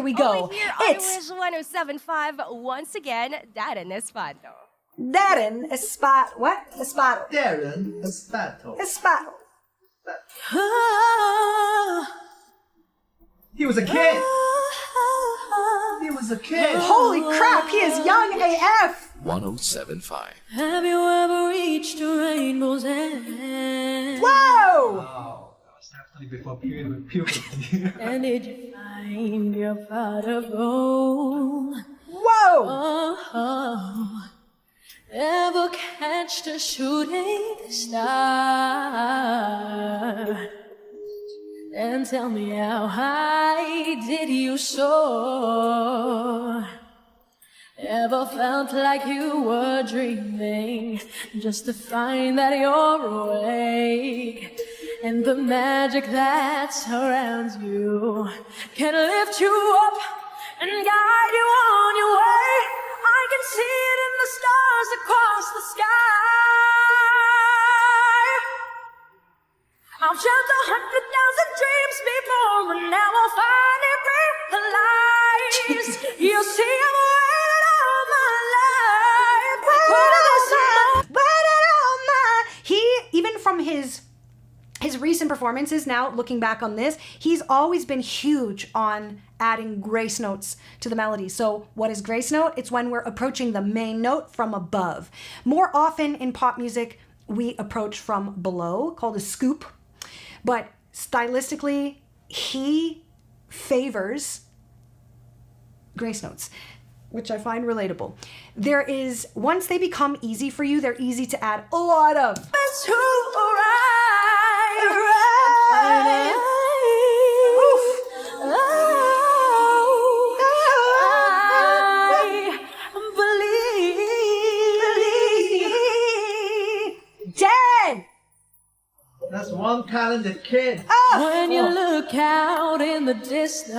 we go. Over here It's on Wish 107.5, once again, Darren Espanto. Darren Espanto. What? Espanto. Darren Espanto. Espanto. He was a kid. He was a kid. Holy crap, he is young AF. 107.5. Have you ever reached a rainbow's end? Whoa! Wow. That was definitely before puberty. And did you find your pot of gold? Whoa! Oh, ever catch the shooting star? And tell me how high did you soar? Ever felt like you were dreaming, just to find that you're awake, and the magic that surrounds you can lift you up and guide you on your way. I can see it in the stars across the sky. I've dreamt 100,000 dreams before, and now I'll finally realize. You see, I'm waiting all my life. He, even from his recent performances now, looking back on this, he's always been huge on adding grace notes to the melody. So what is grace note? It's when we're approaching the main note from above. More often in pop music, we approach from below, called a scoop. But stylistically, he favors grace notes, which I find relatable. There is, once they become easy for you, they're easy to add a lot of. It's who arrive. That's one talented kid. When you look out in the distance,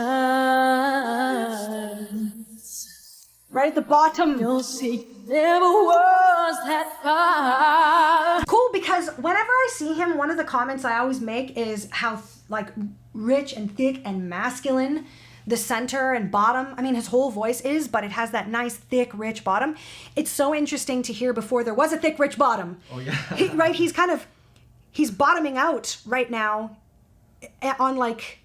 Right at the bottom. you'll see never was that far. Cool, because whenever I see him, one of the comments I always make is how like rich and thick and masculine the center and bottom, I mean his whole voice is, but it has that nice thick rich bottom. It's so interesting to hear before there was a thick rich bottom. Oh yeah. He's bottoming out right now on like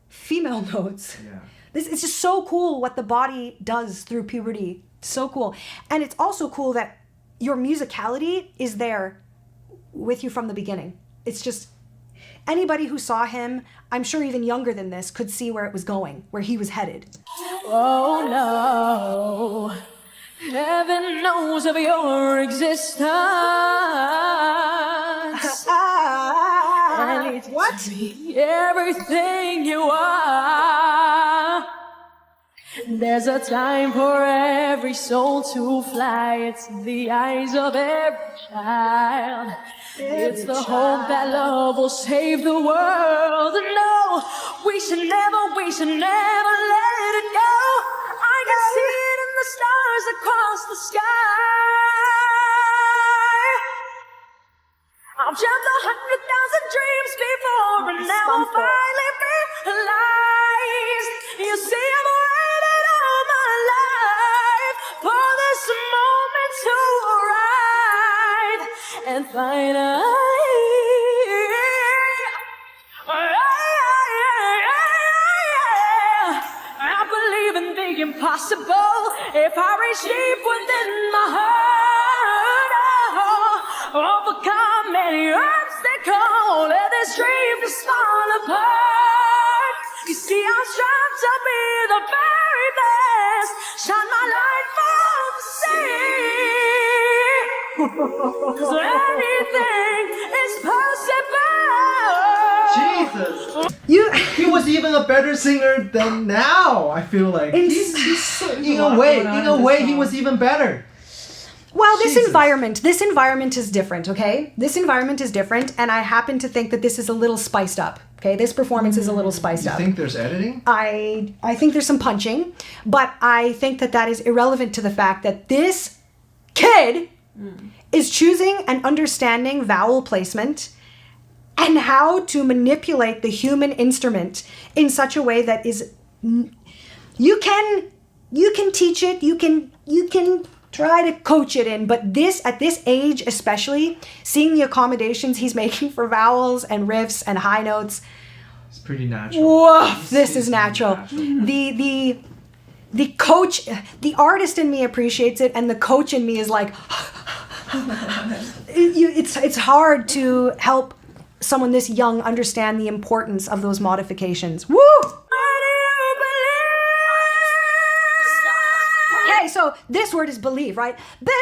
female notes. Yeah. It's just so cool what the body does through puberty. So cool. And it's also cool that your musicality is there with you from the beginning. It's just, anybody who saw him, I'm sure even younger than this, could see where it was going, where he was headed. Oh no, heaven knows of your existence. And it's What? everything you are. There's a time for every soul to fly. It's in the eyes of every child. It's the hope that love will save the world. And no, we should never let it go. I can see it in the stars across the sky. I've dreamt 100,000 dreams before, and now I'll finally realize. You see, I'm waiting all my life for this moment to arrive, and finally, I believe in the impossible. If I reach deep within my heart, overcome any obstacle, let this dream just fall apart. You see, I'm striving to be the very best, shine my light for the sea. 'Cause anything is possible. Jesus. He was even a better singer than now, I feel like. He's so, in a way, he was even better. Well, this Jesus. environment is different, okay? This environment is different, and I happen to think that this is a little spiced up, okay? This performance is a little spiced You up. think there's editing? I think there's some punching, but I think that is irrelevant to the fact that this kid is choosing and understanding vowel placement and how to manipulate the human instrument in such a way that is You can teach it, you can try to coach it in, but at this age especially, seeing the accommodations he's making for vowels and riffs and high notes, it's pretty natural. Woof, this is natural. The coach, the artist in me appreciates it, and the coach in me is like, it's hard to help someone this young understand the importance of those modifications. Woo! Okay, so this word is believe, right? Believe!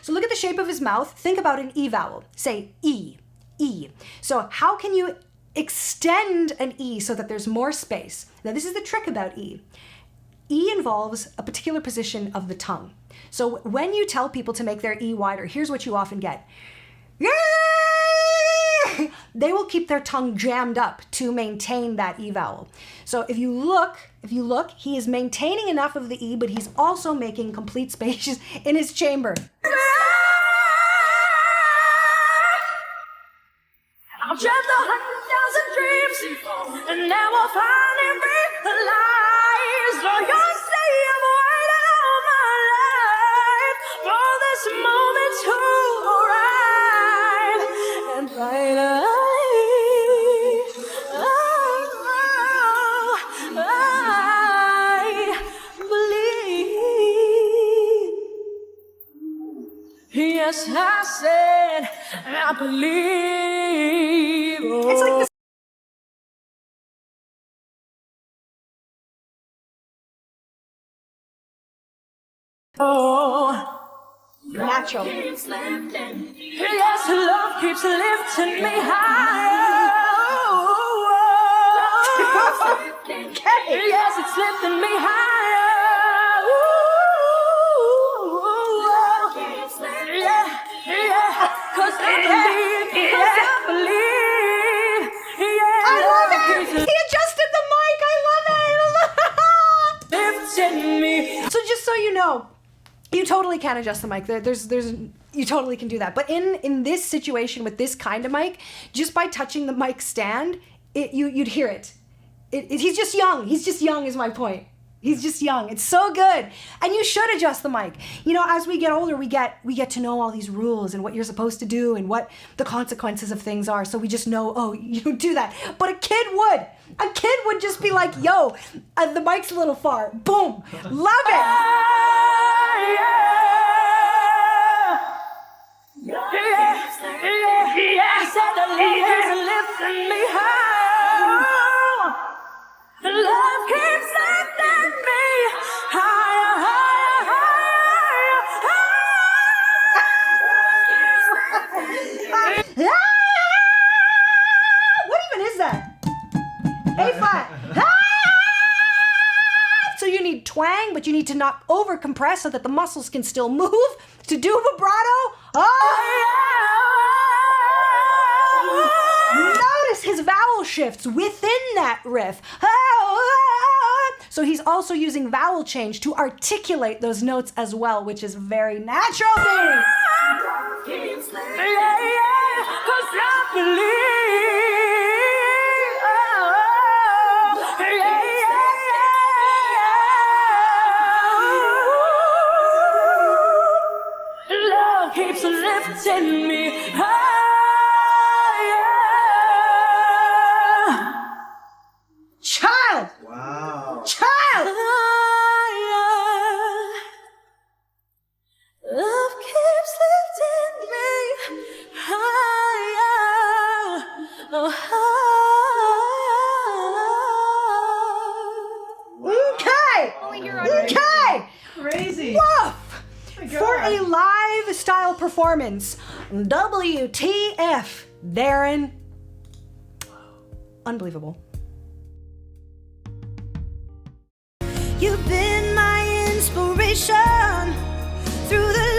So look at the shape of his mouth. Think about an E vowel. Say E, E. So how can you extend an E so that there's more space? Now this is the trick about E. E involves a particular position of the tongue. So when you tell people to make their E wider, here's what you often get. They will keep their tongue jammed up to maintain that E vowel. So if you look, he is maintaining enough of the E, but he's also making complete spaces in his chamber. I've dreamt 100,000 dreams, and now I'll finally realize. So you'll say I've waited all my life for this moment to arrive, and finally, I believe. Yes, I said I believe. It's like this. Oh, Natural. yes, love keeps lifting me higher. Yes, it's lifting me higher. Yeah, 'cause I believe. Yeah, I love it! He adjusted the mic! I love it! lifting me. So just so you know, you totally can adjust the mic. You totally can do that. But in this situation with this kind of mic, just by touching the mic stand, you'd hear it. He's just young. He's just young is my point. He's just young. It's so good. And you should adjust the mic. You know, as we get older, we get to know all these rules and what you're supposed to do and what the consequences of things are. So we just know, oh, you don't do that. But a kid would. A kid would just be like, yo, the mic's a little far. Boom. Love it. Lifting me high. Love keeps lifting me higher, higher, higher, higher. What even is that? A flat. So you need twang, but you need to not over compress so that the muscles can still move. To do vibrato. Notice his vowel shifts within that riff. So he's also using vowel change to articulate those notes as well, which is very natural. Yeah, 'cause I believe. Love keeps lifting me higher. Child! Wow. Child! Love keeps lifting me higher. Oh, Okay! Okay! Crazy. Woof! my For God. a live style performance, WTF, Darren. Unbelievable. You've been my inspiration through the